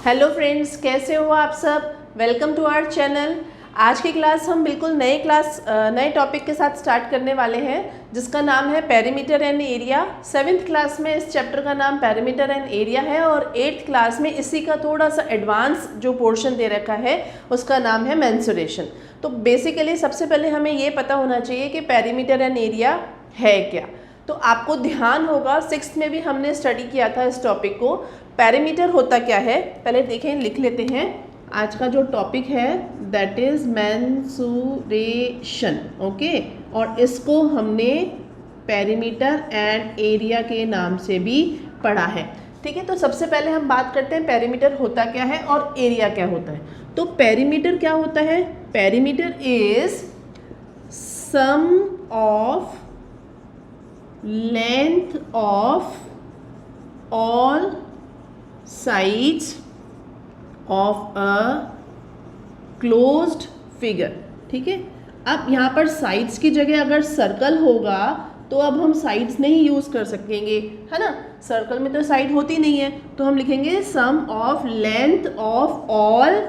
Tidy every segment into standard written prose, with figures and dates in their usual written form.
Hello friends, कैसे हो आप सब। Welcome to our channel. आज की क्लास हम बिल्कुल नए टॉपिक के साथ स्टार्ट करने वाले हैं जिसका नाम है perimeter and area. 7th class में इस चैप्टर का नाम पेरीमीटर एंड एरिया है और 8th क्लास में इसी का थोड़ा सा एडवांस जो पोर्शन दे रखा है उसका नाम है मेंसुरेशन। तो बेसिकली सबसे पहले हमें ये पता होना चाहिए कि पेरीमीटर एंड एरिया है क्या। तो आपको ध्यान होगा 6th में भी हमने स्टडी किया था इस टॉपिक को। पेरीमीटर होता क्या है पहले देखें, लिख लेते हैं। आज का जो टॉपिक है दैट इज मेंसुरेशन, ओके। और इसको हमने पेरीमीटर एंड एरिया के नाम से भी पढ़ा है, ठीक है। तो सबसे पहले हम बात करते हैं पेरीमीटर होता क्या है और एरिया क्या होता है। तो पेरीमीटर क्या होता है? Perimeter is sum of length of all sides of a closed figure, ठीक है। अब यहाँ पर साइड्स की जगह अगर सर्कल होगा तो अब हम साइड्स नहीं यूज़ कर सकेंगे, है ना। सर्कल में तो साइड होती नहीं है, तो हम लिखेंगे sum of length of all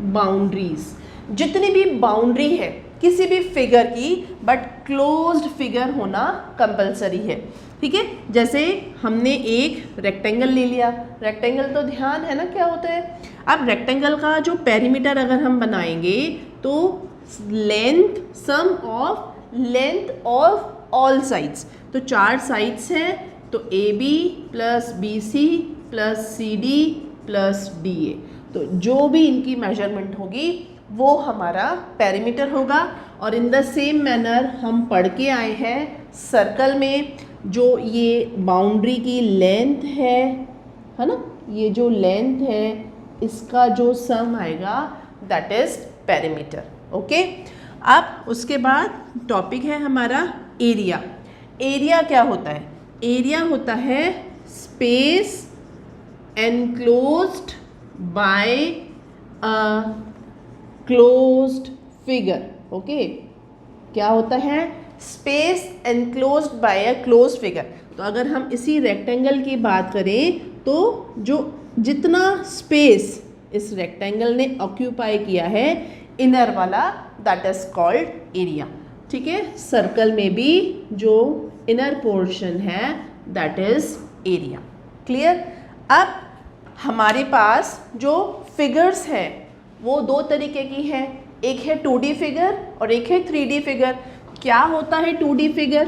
boundaries, जितनी भी बाउंड्री है किसी भी फिगर की, बट क्लोज्ड फिगर होना कंपलसरी है, ठीक है। जैसे हमने एक रेक्टेंगल ले लिया, रेक्टेंगल तो ध्यान है ना क्या होता है। अब रेक्टेंगल का जो पेरीमीटर अगर हम बनाएंगे तो sum of length of all sides, तो 4 साइड्स हैं, तो AB plus BC plus CD plus DA, तो जो भी इनकी मेजरमेंट होगी वो हमारा पेरीमीटर होगा। और इन द सेम मैनर हम पढ़ के आए हैं सर्कल में जो ये बाउंड्री की लेंथ है ना, ये जो लेंथ है इसका जो सम आएगा दैट इज पेरीमीटर, ओके। अब उसके बाद टॉपिक है हमारा एरिया। एरिया क्या होता है? एरिया होता है space enclosed bye a closed figure, okay. क्या होता है? Space enclosed bye a close figure. तो अगर हम इसी रेक्टेंगल की बात करें तो जो जितना स्पेस इस रेक्टेंगल ने ऑक्यूपाई किया है इनर वाला, दैट इज कॉल्ड एरिया, ठीक है। सर्कल में भी जो इनर पोर्शन है दैट इज एरिया, क्लियर। अब हमारे पास जो फिगर्स हैं वो 2 तरीके की है, एक है 2D फिगर और एक है 3D फिगर। क्या होता है 2D figure?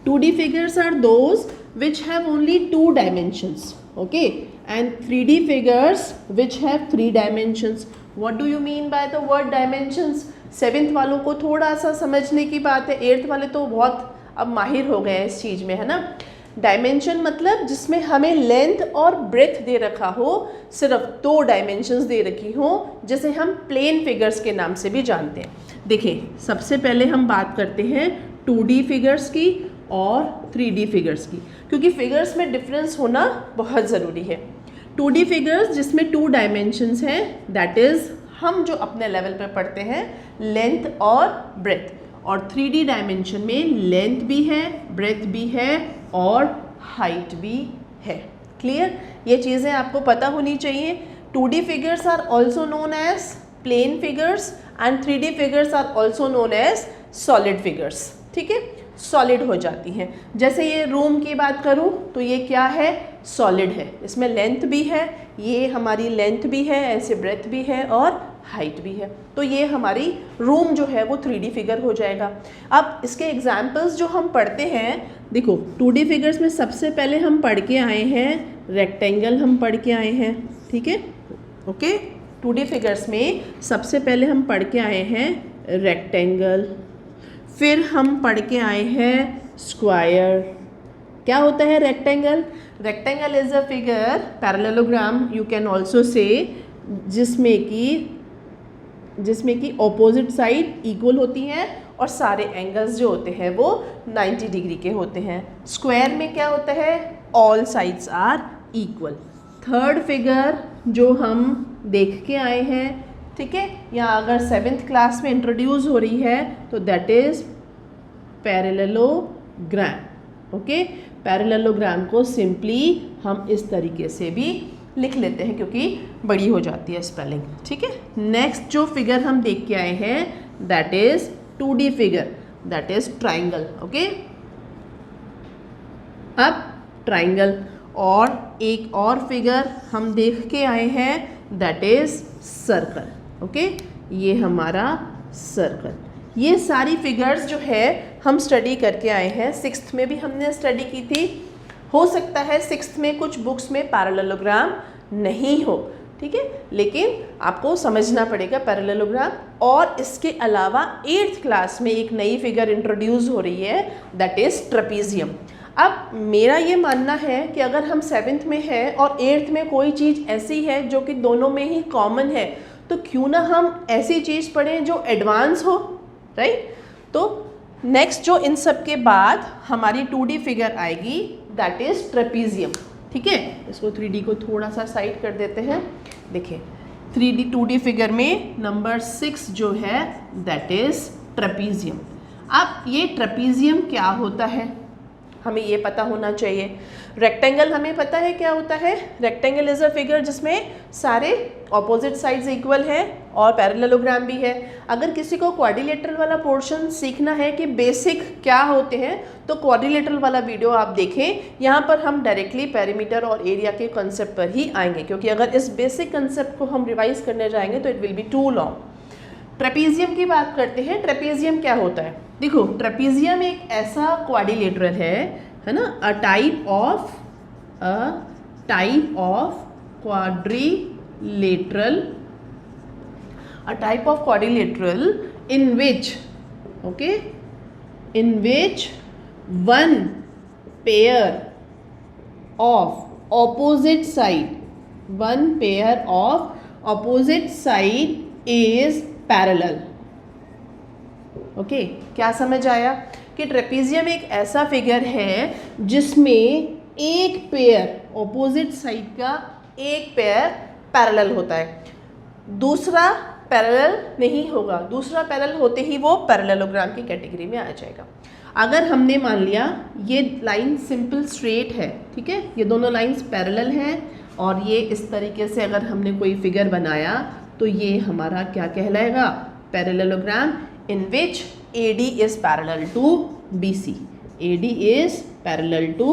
2D figures are those which have only 2 dimensions, okay, and 3D figures which have 3 dimensions. What do you mean by the word dimensions? 7th वालों को थोड़ा सा समझने की बात है, 8th वाले तो बहुत अब माहिर हो गए हैं इस चीज़ में, है ना। डायमेंशन मतलब जिसमें हमें लेंथ और ब्रेथ दे रखा हो, सिर्फ 2 डायमेंशंस दे रखी हो, जिसे हम प्लेन फिगर्स के नाम से भी जानते हैं। देखिए, सबसे पहले हम बात करते हैं 2D फिगर्स की और 3D फिगर्स की, क्योंकि फिगर्स में डिफरेंस होना बहुत ज़रूरी है। 2D फिगर्स जिसमें 2 डायमेंशंस हैं, दैट इज़ हम जो अपने लेवल पर पढ़ते हैं लेंथ और ब्रेथ, और 3D डायमेंशन में लेंथ भी है, ब्रेथ भी है और हाइट भी है, क्लियर। ये चीज़ें आपको पता होनी चाहिए। 2D figures are also known as plane figures and 3D figures are also known as solid figures, ठीक है। सॉलिड हो जाती हैं। जैसे ये रूम की बात करूँ तो ये क्या है? सॉलिड है, इसमें लेंथ भी है, ये हमारी लेंथ भी है, ऐसे ब्रेथ भी है और हाइट भी है, तो ये हमारी रूम जो है वो 3D फिगर हो जाएगा। अब इसके एग्जाम्पल्स जो हम पढ़ते हैं, देखो 2D फिगर्स में सबसे पहले हम पढ़ के आए हैं रेक्टेंगल, हम पढ़ के आए हैं, ठीक है, ओके। 2D फिगर्स में सबसे पहले हम पढ़ के आए हैं रेक्टेंगल, फिर हम पढ़ के आए हैं स्क्वायर। क्या होता है rectangle? Rectangle is a figure, parallelogram you can also say, जिसमें कि ऑपोजिट साइड इक्वल होती हैं और सारे एंगल्स जो होते हैं वो 90 डिग्री के होते हैं। स्क्वायर में क्या होता है? All sides are equal. Third figure जो हम देख के आए हैं, ठीक है, या अगर 7th क्लास में इंट्रोड्यूस हो रही है तो that is parallelogram, okay. Parallelogram को सिंपली हम इस तरीके से भी लिख लेते हैं क्योंकि बड़ी हो जाती है स्पेलिंग, ठीक है। नेक्स्ट जो फिगर हम देख के आए हैं that is 2D figure, that is triangle, okay. अब ट्राइंगल और एक और फिगर हम देख के आए हैं दैट इज सर्कल, ओके। ये हमारा सर्कल, ये सारी फिगर्स जो है हम स्टडी करके आए हैं। 6th में भी हमने स्टडी की थी। हो सकता है 6th में कुछ बुक्स में पैरेललोग्राम नहीं हो, ठीक है, लेकिन आपको समझना पड़ेगा पैरेललोग्राम। और इसके अलावा 8th क्लास में एक नई फिगर इंट्रोड्यूस हो रही है दैट इज ट्रेपीजियम। अब मेरा ये मानना है कि अगर हम 7th में हैं और 8th में कोई चीज़ ऐसी है जो कि दोनों में ही कॉमन है, तो क्यों ना हम ऐसी चीज़ पढ़ें जो एडवांस हो, राइट। तो नेक्स्ट जो इन सब के बाद हमारी 2D फिगर आएगी दैट इज ट्रेपीजियम, ठीक है। इसको 3D को थोड़ा सा साइड कर देते हैं। देखिए 3D 2D फिगर में नंबर 6 जो है दैट इज ट्रेपीजियम। अब ये ट्रेपीजियम क्या होता है हमें ये पता होना चाहिए। रेक्टेंगल हमें पता है क्या होता है। रेक्टेंगल इज अ फिगर जिसमें सारे ऑपोजिट साइड्स इक्वल हैं और पैरेललोग्राम भी है। अगर किसी को क्वाड्रिलेटरल वाला पोर्शन सीखना है कि बेसिक क्या होते हैं तो क्वाड्रिलेटरल वाला वीडियो आप देखें। यहाँ पर हम डायरेक्टली पेरीमीटर और एरिया के कॉन्सेप्ट पर ही आएंगे, क्योंकि अगर इस बेसिक कंसेप्ट को हम रिवाइज करने जाएंगे तो it will be too long. Trapezium की बात करते हैं। ट्रेपीजियम क्या होता है? देखो ट्रेपीजियम एक ऐसा क्वाड्रिलेटरल है ना, a type of quadrilateral in which one pair of opposite side is parallel, okay. क्या समझ आया कि ट्रेपीजियम एक ऐसा फिगर है जिसमें एक पेयर ऑपोजिट साइड का एक पेयर पैरेलल होता है, दूसरा पैरेलल नहीं होगा। दूसरा पैरेलल होते ही वो पैरेललोग्राम की कैटेगरी में आ जाएगा। अगर हमने मान लिया ये लाइन सिंपल स्ट्रेट है, ठीक है, ये दोनों लाइंस पैरेलल हैं और ये इस तरीके से अगर हमने कोई फिगर बनाया तो ये हमारा क्या कहलाएगा? Parallelogram in which AD is parallel to BC. AD is parallel to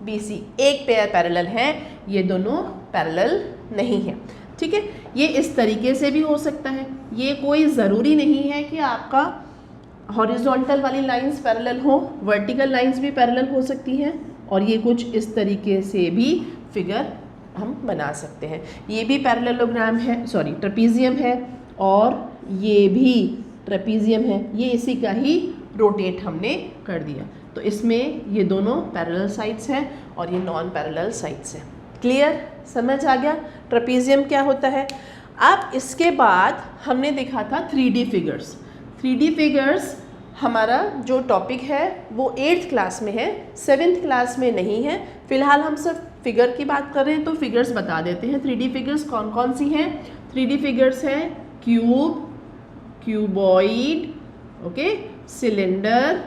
BC. एक पेयर पैरेलल है, ये दोनों पैरेलल नहीं है, ठीक है। ये इस तरीके से भी हो सकता है। ये कोई ज़रूरी नहीं है कि आपका हॉरिजॉन्टल वाली लाइंस पैरेलल हो, वर्टिकल लाइंस भी पैरेलल हो सकती हैं और ये कुछ इस तरीके से भी फिगर हम बना सकते हैं। ये भी पैरेललोग्राम है, सॉरी ट्रेपीजियम है और ये भी ट्रेपीजियम है। ये इसी का ही रोटेट हमने कर दिया, तो इसमें ये दोनों पैरेलल साइड्स हैं और ये नॉन पैरेलल साइड्स हैं। क्लियर? समझ आ गया ट्रेपीजियम क्या होता है। अब इसके बाद हमने देखा था 3D फिगर्स। 3D फिगर्स हमारा जो टॉपिक है वो 8th क्लास में है, 7th क्लास में नहीं है। फिलहाल हम सिर्फ फिगर की बात कर रहे हैं तो फिगर्स बता देते हैं। 3D फिगर्स कौन कौन सी हैं? 3D फिगर्स हैं क्यूब, क्यूबॉइड, ओके, सिलेंडर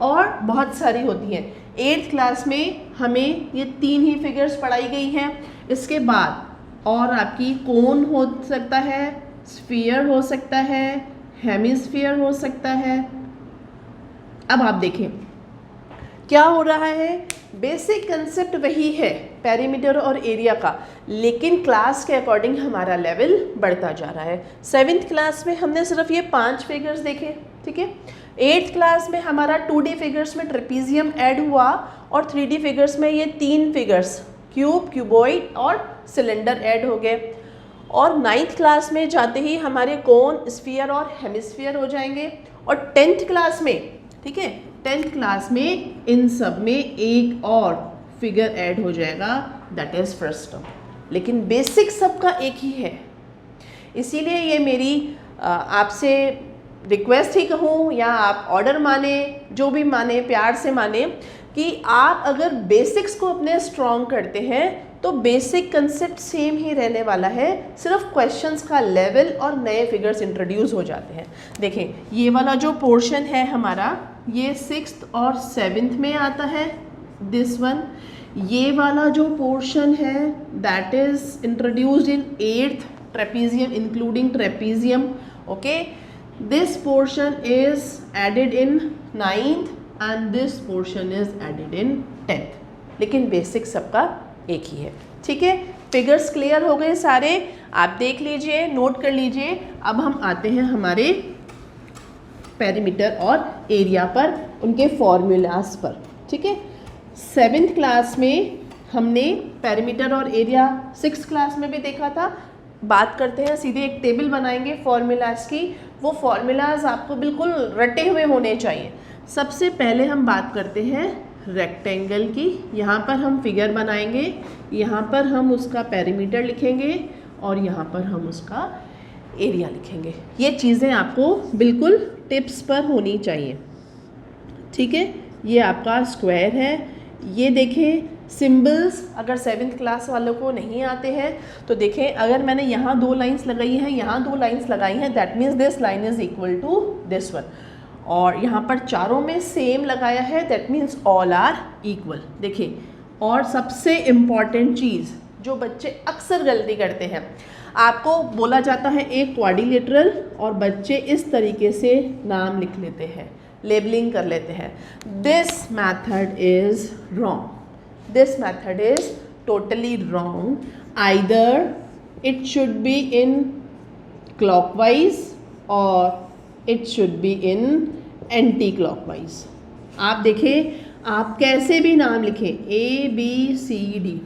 और बहुत सारी होती हैं। 8th क्लास में हमें ये 3 ही फिगर्स पढ़ाई गई हैं। इसके बाद और आपकी कोन हो सकता है, स्फीयर हो सकता है, हेमिस्फीयर हो सकता है। अब आप देखें क्या हो रहा है। बेसिक कंसेप्ट वही है पेरीमीटर और एरिया का, लेकिन क्लास के अकॉर्डिंग हमारा लेवल बढ़ता जा रहा है। 7th क्लास में हमने सिर्फ ये 5 फिगर्स देखे, ठीक है। 8th क्लास में हमारा 2D फिगर्स में ट्रेपीजियम ऐड हुआ और 3D फिगर्स में ये 3 फिगर्स क्यूब, क्यूबॉइड और सिलेंडर ऐड हो गए। और 9th क्लास में जाते ही हमारे कोन, स्फीयर और हेमिस्फीयर हो जाएंगे। और 10th क्लास में, ठीक है, 10th क्लास में इन सब में एक और फिगर ऐड हो जाएगा दैट इज फ्रस्टम। लेकिन बेसिक सबका एक ही है, इसीलिए ये मेरी आपसे रिक्वेस्ट ही कहूँ या आप ऑर्डर माने, जो भी माने, प्यार से माने कि आप अगर बेसिक्स को अपने स्ट्रॉन्ग करते हैं तो बेसिक कंसेप्ट सेम ही रहने वाला है, सिर्फ क्वेश्चंस का लेवल और नए फिगर्स इंट्रोड्यूस हो जाते हैं। देखें ये वाला जो पोर्शन है हमारा, ये 6th और 7th में आता है, दिस वन। ये वाला जो पोर्शन है that is introduced in 8th trapezium including trapezium, okay. This portion is added in 9th and this portion is added in 10th, लेकिन बेसिक सबका एक ही है, ठीक है। फिगर्स क्लियर हो गए सारे, आप देख लीजिए, नोट कर लीजिए। अब हम आते हैं हमारे पेरीमीटर और एरिया पर, उनके फॉर्मूलाज पर, ठीक है। 7th क्लास में हमने पेरीमीटर और एरिया 6th क्लास में भी देखा था। बात करते हैं, सीधे एक टेबल बनाएंगे फॉर्मूलाज की। वो फॉर्मूलाज आपको बिल्कुल रटे हुए होने चाहिए। सबसे पहले हम बात करते हैं रेक्टेंगल की। यहाँ पर हम फिगर बनाएंगे, यहाँ पर हम उसका पेरीमीटर लिखेंगे और यहाँ पर हम उसका एरिया लिखेंगे। ये चीज़ें आपको बिल्कुल टिप्स पर होनी चाहिए, ठीक है। ये आपका स्क्वायर है। ये देखें सिंबल्स, अगर 7th क्लास वालों को नहीं आते हैं तो देखें, अगर मैंने यहाँ 2 लाइंस लगाई हैं, यहाँ 2 लाइंस लगाई हैं, that means this line is equal to this one. और यहाँ पर चारों में सेम लगाया है, that means all are equal. देखिए, और सबसे इम्पॉर्टेंट चीज़ जो बच्चे अक्सर गलती करते हैं, आपको बोला जाता है एक क्वाड्रिलेटरल और बच्चे इस तरीके से नाम लिख लेते हैं, लेबलिंग कर लेते हैं। This method is wrong, this method is totally wrong. Either it should be in clockwise और it should be in anti clockwise. आप देखें, आप कैसे भी नाम लिखें, ABCD,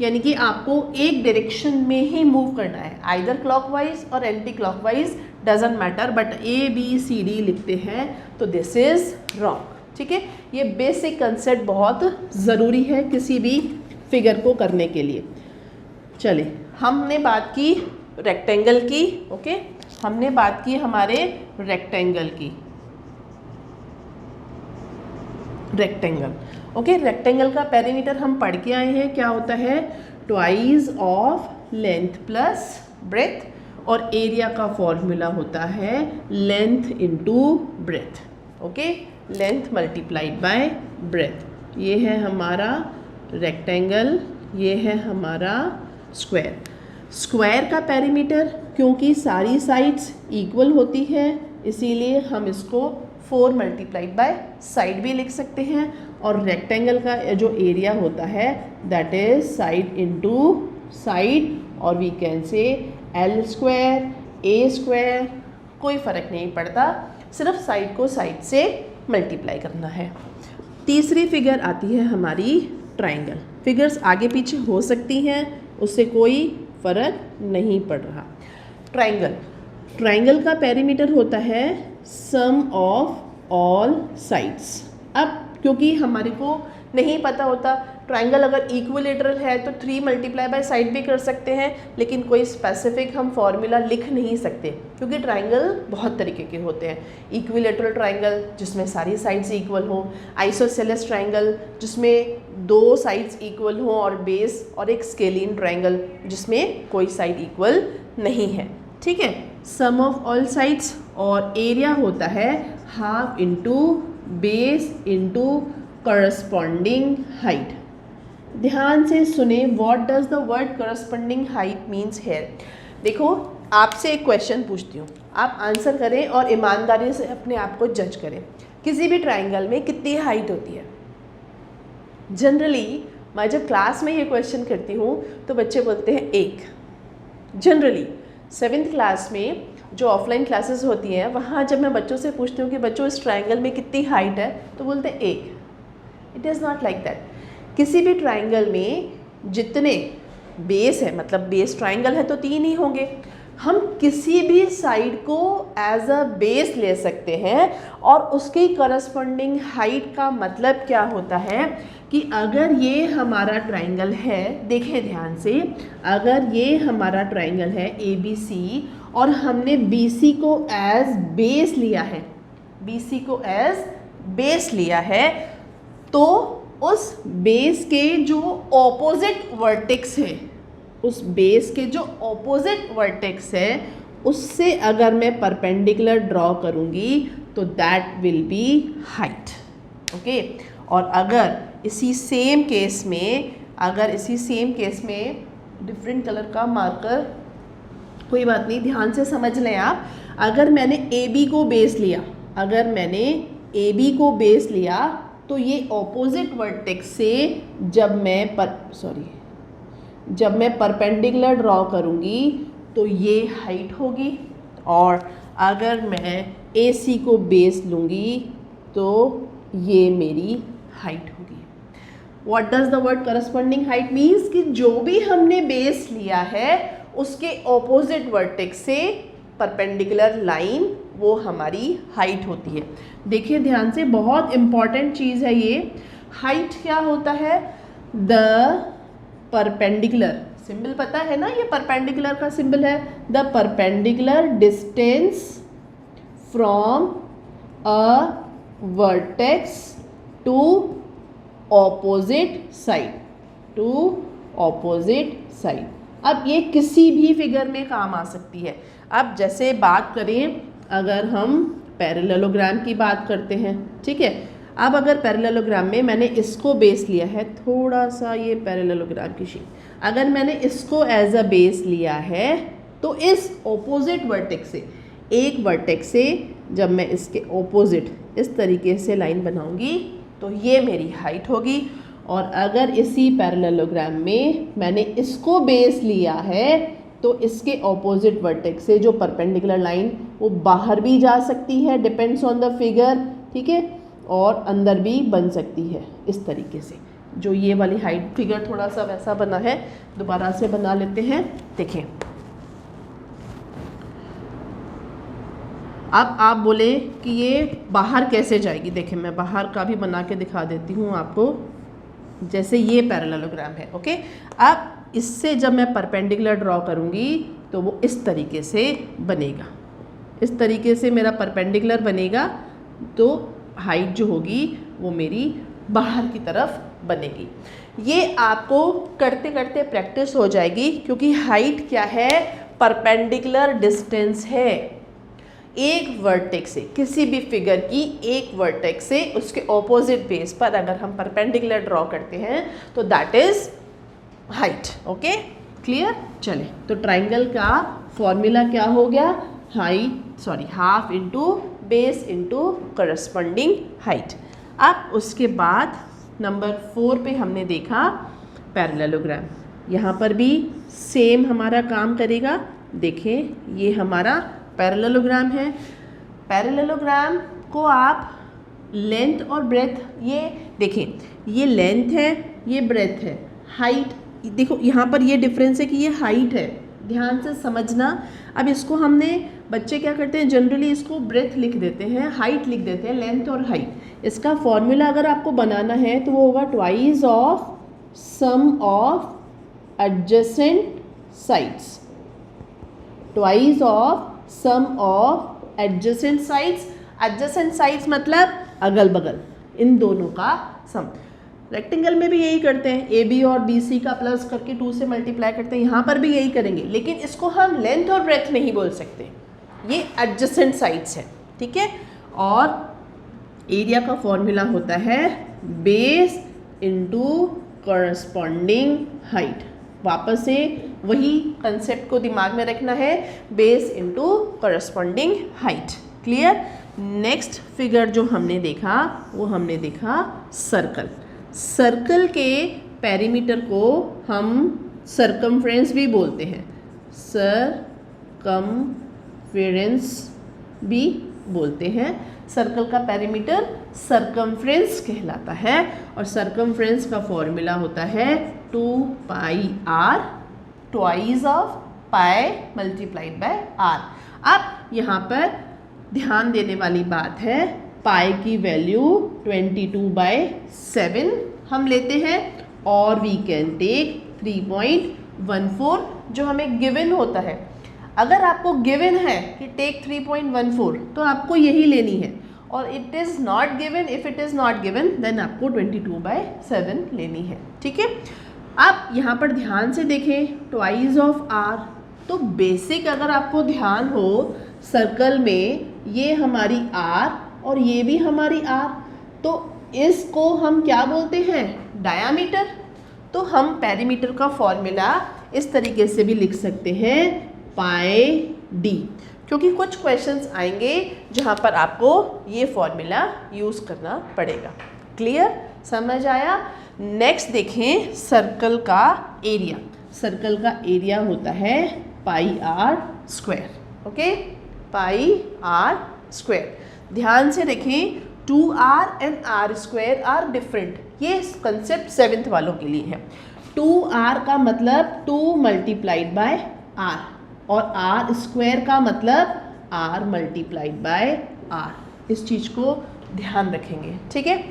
यानी कि आपको एक डायरेक्शन में ही मूव करना है, आइदर क्लॉकवाइज और anti clockwise, doesn't matter, but ABCD लिखते हैं तो दिस इज रॉन्ग, ठीक है। ये बेसिक कंसेप्ट बहुत ज़रूरी है किसी भी फिगर को करने के लिए। चलिए, हमने बात की रेक्टेंगल की, ओके। हमने बात की हमारे रेक्टेंगल की, रेक्टेंगल, ओके। रेक्टेंगल का पेरीमीटर हम पढ़ के आए हैं, क्या होता है, twice of length plus breadth, और एरिया का फॉर्मूला होता है length into breadth, okay. Length multiplied by breath. ये है हमारा रेक्टेंगल, ये है हमारा स्क्वायर। स्क्वायर का पेरीमीटर, क्योंकि सारी साइड्स इक्वल होती है, इसीलिए हम इसको 4 मल्टीप्लाइड बाय साइड भी लिख सकते हैं। और रेक्टेंगल का जो एरिया होता है that is side into side, और we can say L square, A square, कोई फ़र्क नहीं पड़ता, सिर्फ साइड को साइड से मल्टीप्लाई करना है। तीसरी फिगर आती है हमारी ट्राइंगल। फिगर्स आगे पीछे हो सकती हैं, उससे कोई फ़र्क नहीं पड़ रहा। ट्राइंगल, ट्राइंगल का पेरीमीटर होता है सम ऑफ ऑल साइड्स। अब क्योंकि हमारे को नहीं पता होता, ट्राइंगल अगर इक्विलेटरल है तो 3 मल्टीप्लाई बाय साइड भी कर सकते हैं, लेकिन कोई स्पेसिफिक हम फॉर्मूला लिख नहीं सकते, क्योंकि ट्राइंगल बहुत तरीके के होते हैं। इक्विलेटरल ट्राइंगल जिसमें सारी साइड्स इक्वल हो, आइसोसेलेस ट्राइंगल जिसमें 2 साइड्स इक्वल हो और बेस, और एक स्केलिन ट्राइंगल जिसमें कोई साइड इक्वल नहीं है, ठीक है। सम ऑफ ऑल साइड्स, और एरिया होता है half into base into corresponding height. ध्यान से सुने, what does the word corresponding height means here. देखो, आपसे एक क्वेश्चन पूछती हूँ, आप आंसर करें और ईमानदारी से अपने आप को जज करें। किसी भी ट्राइंगल में कितनी हाइट होती है? जनरली मैं जब क्लास में ये क्वेश्चन करती हूँ तो बच्चे बोलते हैं 1। जनरली 7th क्लास में जो ऑफलाइन क्लासेस होती हैं, वहाँ जब मैं बच्चों से पूछती हूँ कि बच्चों इस ट्राइंगल में कितनी हाइट है, तो बोलते हैं 1। It is not like that. किसी भी ट्राइंगल में जितने बेस है, मतलब बेस ट्राइंगल है तो 3 ही होंगे। हम किसी भी साइड को एज अ बेस ले सकते हैं, और उसकी करस्पॉन्डिंग हाइट का मतलब क्या होता है कि अगर ये हमारा ट्राइंगल है, देखें ध्यान से, अगर ये हमारा ट्राइंगल है ABC और हमने BC को एज बेस लिया है, BC को एज बेस लिया है, तो उस बेस के जो ऑपोजिट वर्टेक्स है, उस बेस के जो ऑपोजिट वर्टेक्स है, उससे अगर मैं परपेंडिकुलर ड्रॉ करूँगी तो that will be height. Okay, और अगर इसी सेम केस में डिफरेंट कलर का मार्कर, कोई बात नहीं, ध्यान से समझ लें आप। अगर मैंने AB को बेस लिया तो ये ऑपोजिट वर्टेक्स से जब मैं परपेंडिकुलर ड्रॉ करूँगी तो ये हाइट होगी, और अगर मैं AC को बेस लूँगी तो ये मेरी हाइट होगी। What does the word corresponding height means? कि जो भी हमने बेस लिया है उसके ऑपोजिट वर्टेक्स से परपेंडिकुलर लाइन वो हमारी हाइट होती है। देखिए ध्यान से, बहुत इंपॉर्टेंट चीज़ है ये। हाइट क्या होता है? द परपेंडिकुलर, सिंबल पता है ना, ये परपेंडिकुलर का सिंबल है। The perpendicular distance from a vertex to opposite side. अब ये किसी भी फिगर में काम आ सकती है। अब जैसे बात करें, अगर हम पैरेललोग्राम की बात करते हैं, ठीक है। अब अगर पैरेललोग्राम में मैंने इसको बेस लिया है, थोड़ा सा ये पैरेललोग्राम की शीट, अगर मैंने इसको एज अ बेस लिया है तो इस ऑपोजिट वर्टेक्स से, एक वर्टेक्स से जब मैं इसके ऑपोजिट इस तरीके से लाइन बनाऊंगी तो ये मेरी हाइट होगी। और अगर इसी पैरेललोग्राम में मैंने इसको बेस लिया है तो इसके ऑपोजिट वर्टेक्स से जो परपेंडिकुलर लाइन वो बाहर भी जा सकती है, डिपेंड्स ऑन द फिगर, ठीक है, और अंदर भी बन सकती है इस तरीके से। जो ये वाली हाइट फिगर थोड़ा सा वैसा बना है, दोबारा से बना लेते हैं। देखें, अब आप बोले कि ये बाहर कैसे जाएगी। देखें, मैं बाहर का भी बना के दिखा देती हूँ आपको। जैसे ये पैरेललोग्राम है, ओके। अब इससे जब मैं परपेंडिकुलर ड्रॉ करूँगी तो वो इस तरीके से बनेगा, इस तरीके से मेरा परपेंडिकुलर बनेगा, तो हाइट जो होगी वो मेरी बाहर की तरफ बनेगी। ये आपको करते करते प्रैक्टिस हो जाएगी, क्योंकि हाइट क्या है? परपेंडिकुलर डिस्टेंस है एक वर्टेक्स से, किसी भी फिगर की एक वर्टेक्स से उसके ऑपोजिट बेस पर अगर हम परपेंडिकुलर ड्रॉ करते हैं तो that is height. Okay, clear? चले, तो ट्राइंगल का फॉर्मूला क्या हो गया? Half into base into corresponding height. अब उसके बाद नंबर 4 पे हमने देखा पैरेललोग्राम। यहाँ पर भी सेम हमारा काम करेगा। देखें, ये हमारा पैरेललोग्राम है। पैरेललोग्राम को आप लेंथ और ब्रेथ, ये देखें, ये लेंथ है, ये ब्रेथ है, हाइट देखो यहाँ पर ये डिफरेंस है कि ये हाइट है, ध्यान से समझना। अब इसको हमने, बच्चे क्या करते हैं, जनरली इसको ब्रेथ लिख देते हैं, हाइट लिख देते हैं, लेंथ और हाइट। इसका फॉर्मूला अगर आपको बनाना है तो वो होगा twice of sum of adjacent sides, twice of sum of adjacent sides. Adjacent sides मतलब अगल बगल, इन दोनों का सम। रेक्टेंगल में भी यही करते हैं, AB और BC का प्लस करके 2 से मल्टीप्लाई करते हैं, यहाँ पर भी यही करेंगे, लेकिन इसको हम लेंथ और ब्रेथ नहीं बोल सकते, ये एडजेसेंट साइड्स है, ठीक है। और एरिया का फॉर्मूला होता है बेस इनटू करस्पॉन्डिंग हाइट। वापस से वही कंसेप्ट को दिमाग में रखना है, base into corresponding height. Clear? Next figure जो हमने देखा वो हमने देखा सर्कल। सर्कल के पेरीमीटर को हम सर्कमफ्रेंस भी बोलते हैं, सर्कमफ्रेंस भी बोलते हैं। सर्कल का पेरीमीटर सर्कमफ्रेंस कहलाता है, और सर्कमफ्रेंस का फॉर्मूला होता है 2πr, twice of pi multiplied by r। अब यहाँ पर ध्यान देने वाली बात है, पाई की वैल्यू 22/7 हम लेते हैं, और वी कैन टेक 3.14 जो हमें गिवन होता है। अगर आपको गिवन है कि टेक 3.14 तो आपको यही लेनी है, और it is not given, if it is not given then आपको 22/7 लेनी है, ठीक है। अब यहाँ पर ध्यान से देखें, ट्वाइस ऑफ r, तो बेसिक अगर आपको ध्यान हो सर्कल में ये हमारी r और ये भी हमारी r, तो इसको हम क्या बोलते हैं, डायामीटर। तो हम पेरीमीटर का फॉर्मूला इस तरीके से भी लिख सकते हैं, पाई d, क्योंकि कुछ क्वेश्चंस आएंगे जहाँ पर आपको ये फॉर्मूला यूज़ करना पड़ेगा। क्लियर, समझ आया। नेक्स्ट देखें सर्कल का एरिया। सर्कल का एरिया होता है pi r square, okay, pi r square. ध्यान से देखें, 2r and r square are different, ये कंसेप्ट 7th वालों के लिए है। 2r का मतलब 2 मल्टीप्लाइड बाय r, और r स्क्वायर का मतलब r मल्टीप्लाइड बाय r। इस चीज़ को ध्यान रखेंगे, ठीक है।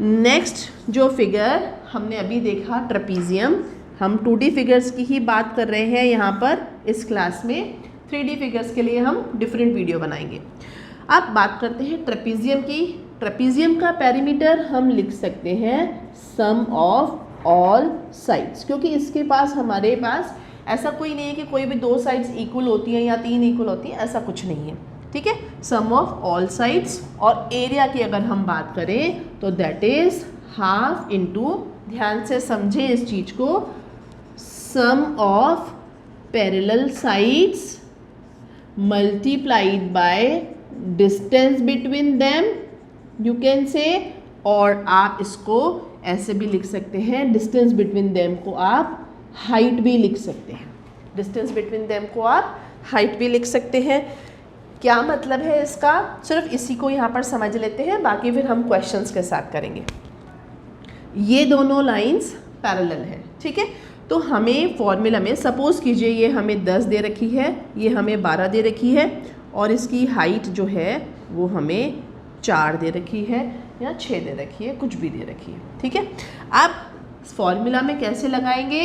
नेक्स्ट जो फिगर हमने अभी देखा ट्रेपीजियम, हम 2D फिगर्स की ही बात कर रहे हैं यहाँ पर इस क्लास में। 3D फिगर्स के लिए हम डिफरेंट वीडियो बनाएंगे। अब बात करते हैं ट्रेपीजियम की। ट्रेपीजियम का पेरीमीटर हम लिख सकते हैं सम ऑफ ऑल साइड्स, क्योंकि इसके पास हमारे पास ऐसा कोई नहीं है कि कोई भी 2 साइड्स इक्वल होती हैं या 3 इक्वल होती हैं, ऐसा कुछ नहीं है, ठीक है। सम ऑफ ऑल साइड्स, और एरिया की अगर हम बात करें तो दैट इज हाफ इंटू, ध्यान से समझे इस चीज़ को, sum of parallel sides multiplied by distance between them, you can say. और आप इसको ऐसे भी लिख सकते हैं, डिस्टेंस बिटवीन देम को आप हाइट भी लिख सकते हैं, डिस्टेंस बिटवीन देम को आप हाइट भी लिख सकते हैं। क्या मतलब है इसका, सिर्फ इसी को यहाँ पर समझ लेते हैं, बाकी फिर हम क्वेश्चंस के साथ करेंगे। ये दोनों लाइंस पैरेलल हैं, ठीक है। तो हमें फॉर्मूला में सपोज कीजिए ये हमें 10 दे रखी है, ये हमें 12 दे रखी है, और इसकी हाइट जो है वो हमें 4 दे रखी है या 6 दे रखी है, कुछ भी दे रखी है, ठीक है। अब फॉर्मूला में कैसे लगाएंगे,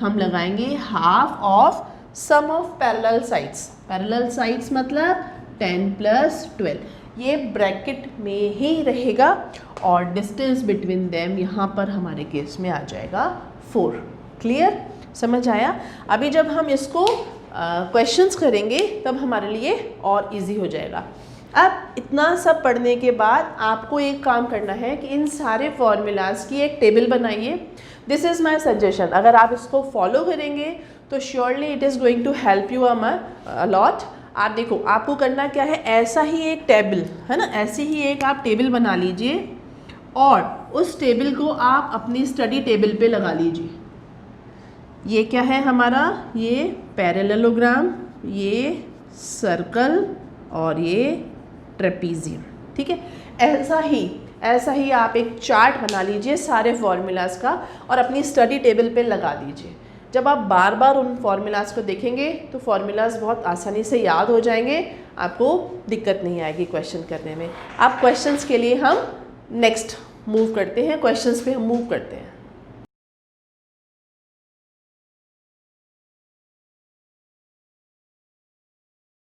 हम लगाएंगे half of sum of parallel sides. Parallel sides मतलब 10 + 12, ये ब्रैकेट में ही रहेगा, और डिस्टेंस बिटवीन देम यहाँ पर हमारे केस में आ जाएगा 4। क्लियर, समझ आया। अभी जब हम इसको क्वेश्चंस करेंगे तब हमारे लिए और इजी हो जाएगा। अब इतना सब पढ़ने के बाद आपको एक काम करना है कि इन सारे फॉर्मूलाज की एक टेबल बनाइए। दिस इज़ माय सजेशन, अगर आप इसको फॉलो करेंगे तो surely it is going to help you a lot. आप देखो, आपको करना क्या है, ऐसा ही एक टेबल है ना, ऐसी ही एक आप टेबल बना लीजिए, और उस टेबल को आप अपनी स्टडी टेबल पे लगा लीजिए। ये क्या है हमारा, ये पैरेललोग्राम, ये सर्कल, और ये ट्रेपीजियम, ठीक है। ऐसा ही आप एक चार्ट बना लीजिए सारे फॉर्मूलाज का, और अपनी स्टडी टेबल पे लगा दीजिए। जब आप बार बार उन फॉर्मूलाज को देखेंगे तो फॉर्मूलाज बहुत आसानी से याद हो जाएंगे, आपको दिक्कत नहीं आएगी क्वेश्चन करने में। अब क्वेश्चंस के लिए हम नेक्स्ट मूव करते हैं, क्वेश्चंस पे हम मूव करते हैं।